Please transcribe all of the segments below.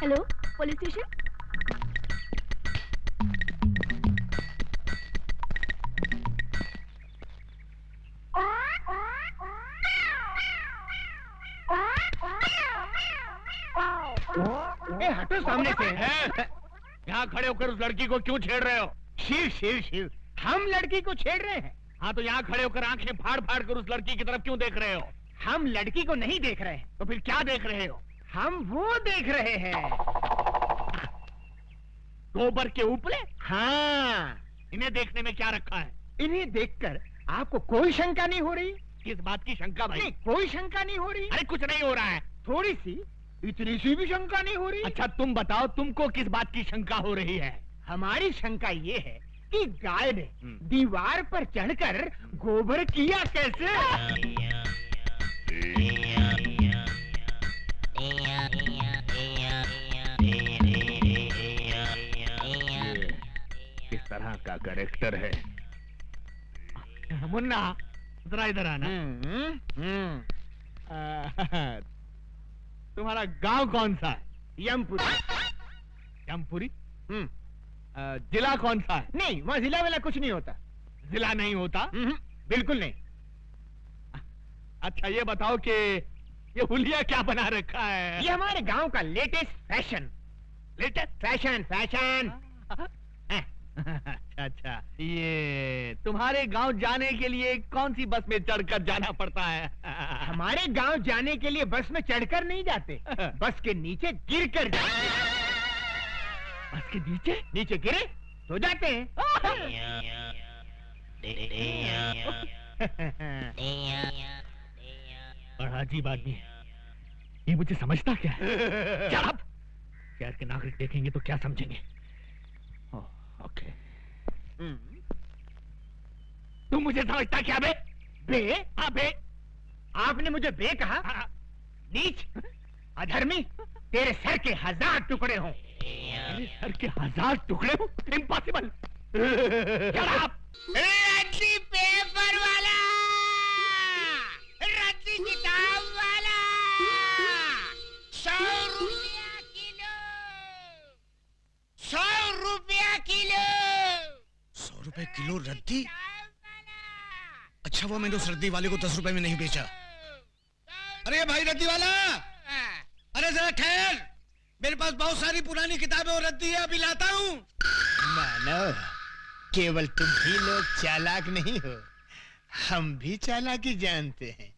Hello, police station. हटो सामने से। यहाँ खड़े होकर उस लड़की को क्यों छेड़ रहे हो? शिव शिव शिव, हम लड़की को छेड़ रहे हैं। हाँ तो यहाँ खड़े होकर आंखें फाड़ फाड़ कर उस लड़की की तरफ क्यों देख रहे हो? हम लड़की को नहीं देख रहे हैं। तो फिर क्या देख रहे हो? हम वो देख रहे हैं। गोबर के उपले? हाँ। इन्हें देखने में क्या रखा है? इन्हें देखकर आपको कोई शंका नहीं हो रही? किस बात की शंका भाई? नहीं, कोई शंका नहीं हो रही। अरे कुछ नहीं हो रहा है। थोड़ी सी, इतनी सी भी शंका नहीं हो रही। अच्छा तुम बताओ, तुमको किस बात की शंका हो रही है? हमारी शंका ये है कि गाय ने दीवार पर चढ़कर गोबर किया कैसे? किस तरह का कैरेक्टर है? मुन्ना जरा इधर आना। तुम्हारा गांव कौन सा है? यमपुरी। यमपुरी? जिला कौन सा है? नहीं, वहाँ जिला वाला कुछ नहीं होता। जिला नहीं होता? बिल्कुल नहीं। अच्छा ये बताओ कि ये हुलिया क्या बना रखा है? ये हमारे गांव का latest fashion. Latest fashion fashion. अच्छा ये तुम्हारे गांव जाने के लिए कौन सी बस में चढ़कर जाना पड़ता है? हमारे गांव जाने के लिए बस में चढ़कर नहीं जाते, बस के नीचे गिरकर जाते। बस के नीचे? नीचे गिरे तो जाते हैं। बड़ा अजीब आदमी है ये, मुझे समझता क्या है? शराब! शहर के नागरिक देखेंगे तो क्या समझेंगे? ओके। तुम मुझे समझता क्या बे? बे? हाँ बे। आपने मुझे बे कहा? नीच, अधर्मी, तेरे सर के 1000 टुकड़े हों। मेरे सर के 1000 टुकड़े हो? इम्पॉसिबल। शराब! रद्दी पेपर वाला, रद्दी किताब वाला, 100 रुपया किलो, 100 रुपया किलो। 100 रुपए किलो रद्दी? अच्छा वो मैंने उस रद्दी वाले को 10 रुपए में नहीं बेचा। अरे भाई रद्दी वाला, अरे जरा ठहर, मेरे पास बहुत सारी पुरानी किताबें और रद्दी है, अभी लाता हूँ। मानो केवल तुम ही लोग चालाक नहीं हो, हम भी चालाकी जानते हैं।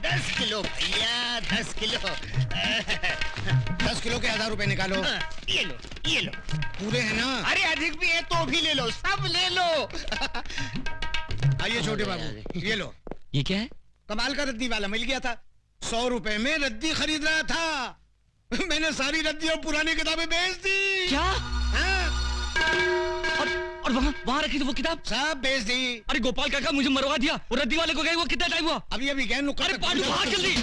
दस किलो भैया, 10 किलो। 10 किलो के 1000 रुपए निकालो। ये लो, ये लो। पूरे हैं ना? अरे अधिक भी है तो भी ले लो, सब ले लो। आइए छोटे बाबू, ये लो। ये क्या है? कमाल का रद्दी वाला मिल गया था। 100 रुपए में रद्दी खरीद रहा था। मैंने सारी रद्दी और पुरानी किताबें बेच दी। क्या? हाँ? और वहाँ रखी थी वो किताब? सब बेच दी। अरे गोपाल काका मुझे मरवा दिया। वो रद्दी वाले को गए वो कितना टाइम हुआ? अभी अभी गए नुक्कड़। अरे पांडू भाग जल्दी।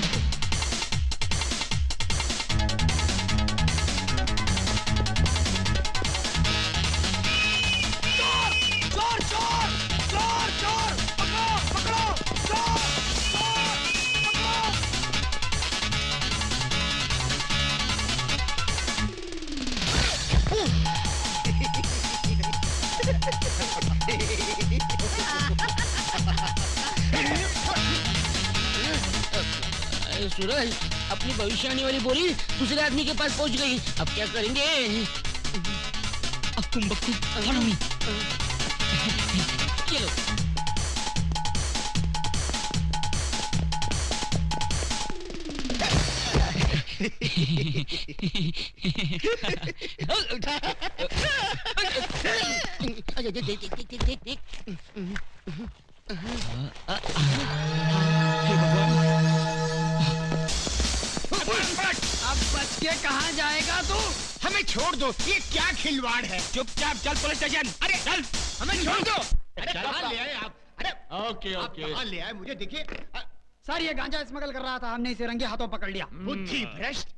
चोर चोर चोर चोर, पकड़ो पकड़ो, चोर चोर, सूरज, अपनी भविष्यवाणी वाली बोली दूसरे आदमी के पास पहुंच गई, अब क्या करेंगे? अक्कुम बक्कुम, follow me। चलो। अब बच के कहाँ जाएगा तू? हमें छोड़ दो, ये क्या खिलवाड़ है? चुपचाप चल पुलिस स्टेशन। अरे चल, हमें छोड़ दो। अरे चल, कहाँ ले आए आप? अरे ओके आप ओके। कहाँ ले आए? मुझे देखिए। सर ये गांजा स्मगल कर रहा था, हमने इसे रंगे हाथों पकड़ लिया। बुद्धि भ्रष्ट,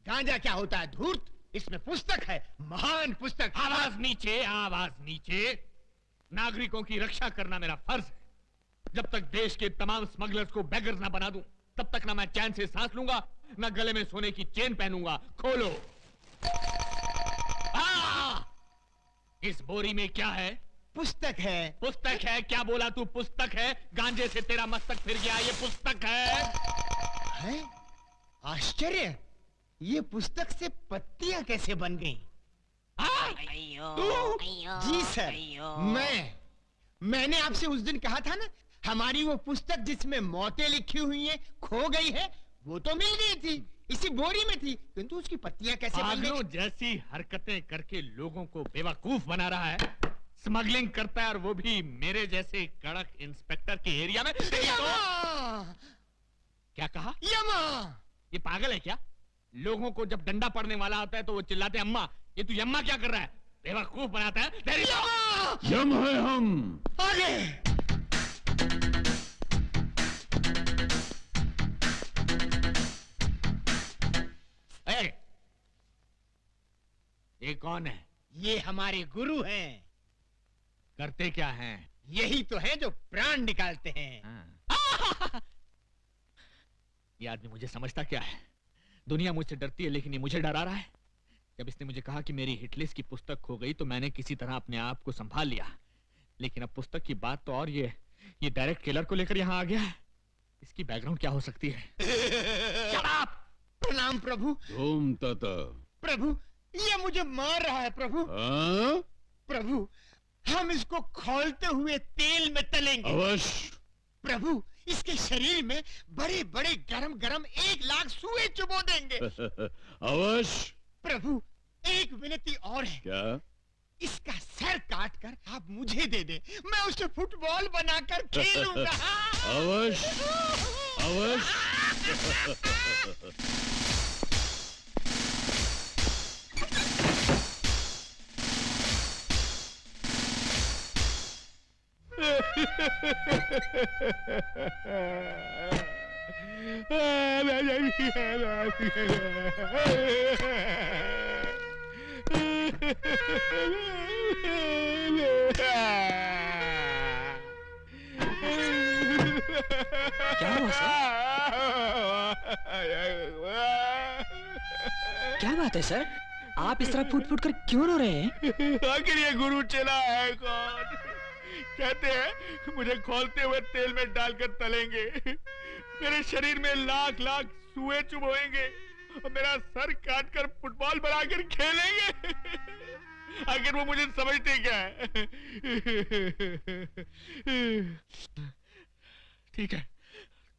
गांजा क्या होता है धूर्त? इसमें पुस्तक है, महान पुस्तक। आवाज नीचे, आवाज नीचे। नागरिकों की रक्षा करना मेरा फर्ज है। जब तक देश के तमाम स्मगलर्स को बेगर्स ना बना दूं, तब तक ना मैं चैन से सांस लूंगा, ना गले में सोने की चेन पहनूंगा। खोलो। इस बोरी में क्या है? पुस्तक है। पुस्तक है? क्या बोला तू? पुस्तक है? गांजे से तेरा मस्तक फिर गया, ये पुस्तक है? आश्चर्य, ये पुस्तक से पत्तियां कैसे बन गई? तू? जी सर, मैंने आपसे उस दिन कहा था ना, हमारी वो पुस्तक जिसमें मौतें लिखी हुई हैं खो गई है। वो तो मिल गई थी, इसी बोरी में थी, किंतु उसकी पत्तियां कैसे बन गई? जैसी हरकतें करके लोगों को बेवकूफ बना रहा है। स्मगलिंग करता है, और वो भी मेरे जैसे कड़क इंस्पेक्टर के एरिया में। क्या कहा? यमा! ये पागल है क्या? लोगों को जब डंडा पड़ने वाला होता है तो वो चिल्लाते हैं अम्मा। ये तू यम्मा क्या कर रहा है? बेवकूफ बनाता है। तेरी यम है हम। आगे! ये कौन है? ये हमारे गुरु हैं। करते क्या हैं? यही तो है जो प्राण निकालते हैं। ये आदमी मुझे समझता क्या है? दुनिया मुझसे डरती है, लेकिन ये मुझे डरा रहा है। जब इसने मुझे कहा कि मेरी हिटलिस्ट की पुस्तक खो गई तो मैंने किसी तरह अपने आप को संभाल लिया, लेकिन अब पुस्तक की बात तो और ये डायरेक्ट किलर को लेकर यहाँ आ गया है। इसकी बैकग्राउंड क्या हो सकती है? प्रणाम प्रभु। ओम तथा। प्रभु, ये मुझे मार रहा है प्रभु। प्रभु, हम इसको खौलते हुए तेल में तलेंगे। अवश्य। प्रभु, इसके शरीर में बड़े बड़े गरम गरम 1 लाख सुए चुबो देंगे। अवश्य। प्रभु, एक विनती और है। क्या? इसका सर काट कर आप मुझे दे दे, मैं उसे फुटबॉल बनाकर खेलूंगा। अवश्य अवश्य। क्या हुआ सर? क्या बात है सर? आप इस तरह फूट फूट कर क्यों रो रहे हैं? आखिर ये गुरु चला है कौन? कहते हैं मुझे खोलते हुए तेल में डालकर तलेंगे, मेरे शरीर में लाख लाख सुए चुभोएंगे और मेरा सर काट कर फुटबॉल बनाकर खेलेंगे। आखिर वो मुझे समझते क्या है? ठीक है,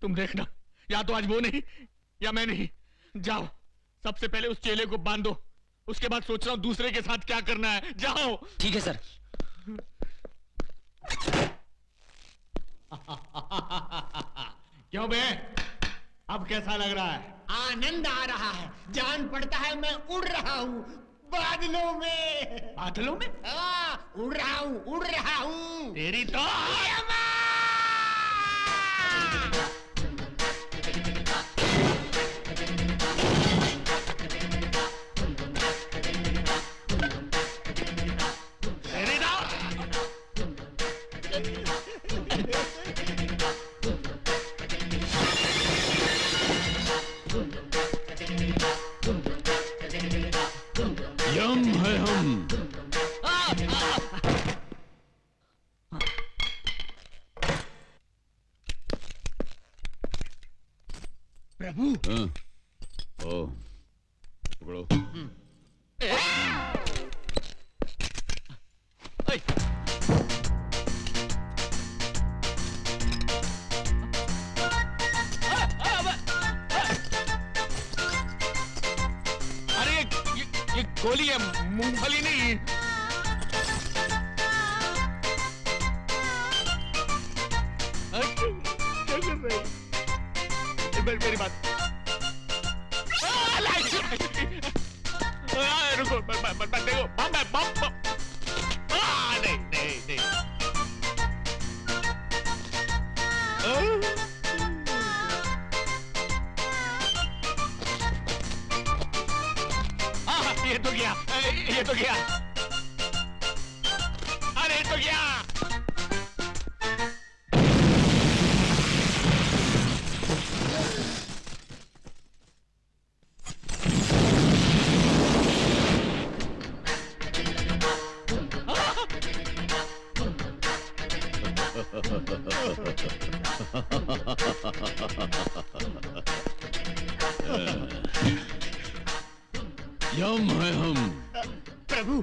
तुम देखना, या तो आज वो नहीं या मैं नहीं। जाओ, सबसे पहले उस चेले को बांधो, उसके बाद सोच रहा हूं दूसरे के साथ क्या करना है। जाओ। ठीक है सर। क्यों बे, अब कैसा लग रहा है? आनंद आ रहा है, जान पड़ता है मैं उड़ रहा हूँ बादलों में। बादलों में? उड़ रहा हूँ। तेरी तो यम है हम। प्रभु। ओ, पकड़ो। अरे ये गोली है, मूंगफली नहीं। क्या कर रहे हैं? मेरी बात रुको, देखो, बम है, बम। नहीं नहीं नहीं। अरे ये तो गया, अरे तो गया। यम है हम। प्रभु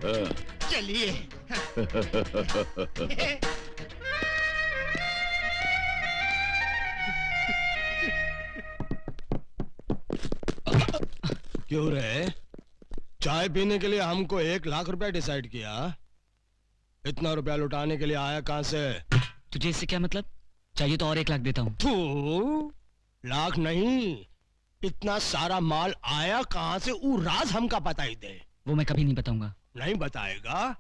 चलिए। क्यों रे? चाय पीने के लिए हमको 1 लाख रुपया डिसाइड किया। इतना रुपया लुटाने के लिए आया कहां से? तुझे इससे क्या मतलब? चाहिए तो और 1 लाख देता हूँ। तू लाख नहीं, इतना सारा माल आया कहां से? वो राज हमका पता ही दे। वो मैं कभी नहीं बताऊंगा। नहीं बताएगा?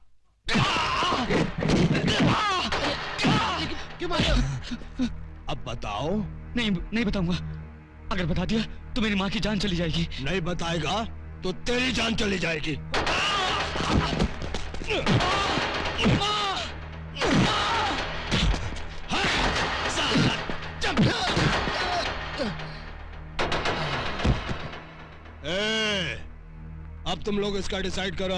क्यों मारे? अब बताओ। नहीं नहीं बताऊंगा। अगर बता दिया तो मेरी माँ की जान चली जाएगी। नहीं बताएगा तो तेरी जान चली जाएगी। अब तुम लोग इसका डिसाइड करो।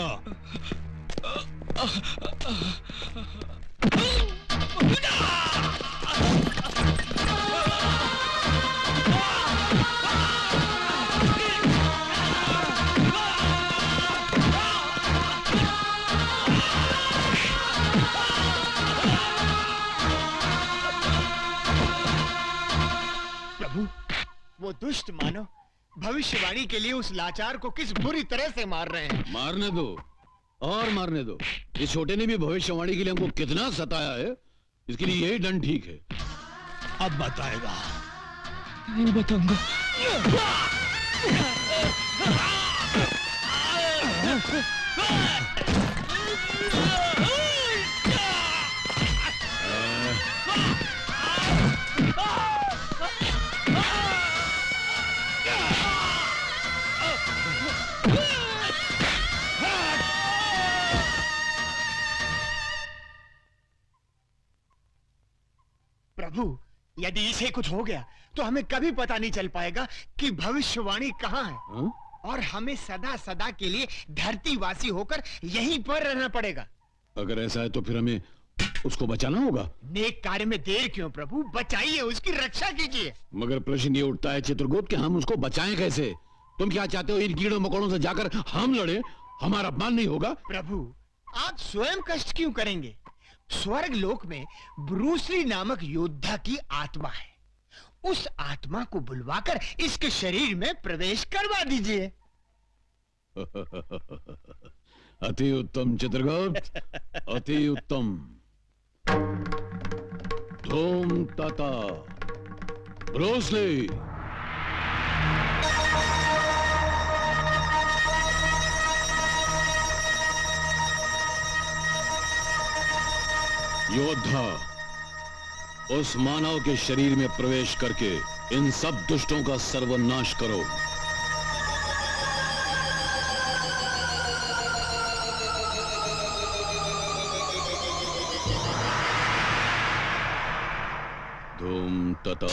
प्रभु वो दुष्ट मानव भविष्यवाणी के लिए उस लाचार को किस बुरी तरह से मार रहे हैं। मारने दो और मारने दो। इस छोटे ने भी भविष्यवाणी के लिए हमको कितना सताया है, इसके लिए यही दंड ठीक है। अब बताएगा। नहीं बताऊंगा। प्रभु यदि इसे कुछ हो गया तो हमें कभी पता नहीं चल पाएगा कि भविष्यवाणी कहाँ है। हाँ? और हमें सदा सदा के लिए धरतीवासी होकर यहीं पर रहना पड़ेगा। अगर ऐसा है तो फिर हमें उसको बचाना होगा। नेक कार्य में देर क्यों प्रभु, बचाइए, उसकी रक्षा कीजिए। मगर प्रश्न ये उठता है चित्रगुप्त कि हम उसको बचाएं कैसे? तुम क्या चाहते हो, इन कीड़ों मकोड़ों से जाकर हम लड़े? हमारा अपमान नहीं होगा? प्रभु आप स्वयं कष्ट क्यों करेंगे? स्वर्ग लोक में ब्रूसली नामक योद्धा की आत्मा है। उस आत्मा को बुलवाकर इसके शरीर में प्रवेश करवा दीजिए। अति उत्तम चित्रगुप्त, अति उत्तम। धूम तथा ब्रूसली। योद्धा उस मानव के शरीर में प्रवेश करके इन सब दुष्टों का सर्वनाश करो। धूम तथा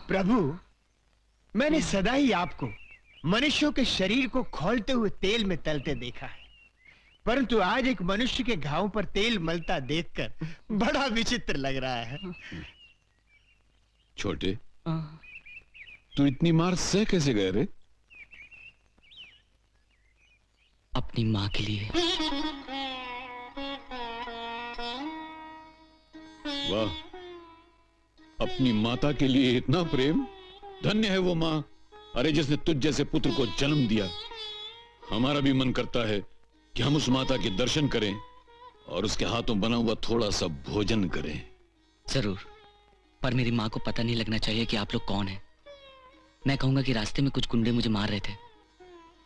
प्रभु, मैंने सदा ही आपको मनुष्यों के शरीर को खौलते हुए तेल में तलते देखा है, परंतु आज एक मनुष्य के घावों पर तेल मलता देखकर बड़ा विचित्र लग रहा है। छोटे, तू इतनी मार सह कैसे गए रे? अपनी माँ के लिए। वाह, अपनी माता के लिए इतना प्रेम। धन्य है वो माँ, अरे जिसने तुझ जैसे पुत्र को जन्म दिया। हमारा भी मन करता है कि हम उस माता के दर्शन करें और उसके हाथों बना हुआ थोड़ा सा भोजन करें। जरूर, पर मेरी माँ को पता नहीं लगना चाहिए कि आप लोग कौन हैं। मैं कहूंगा कि रास्ते में कुछ गुंडे मुझे मार रहे थे,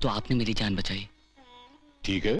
तो आपने मेरी जान बचाई। ठीक है।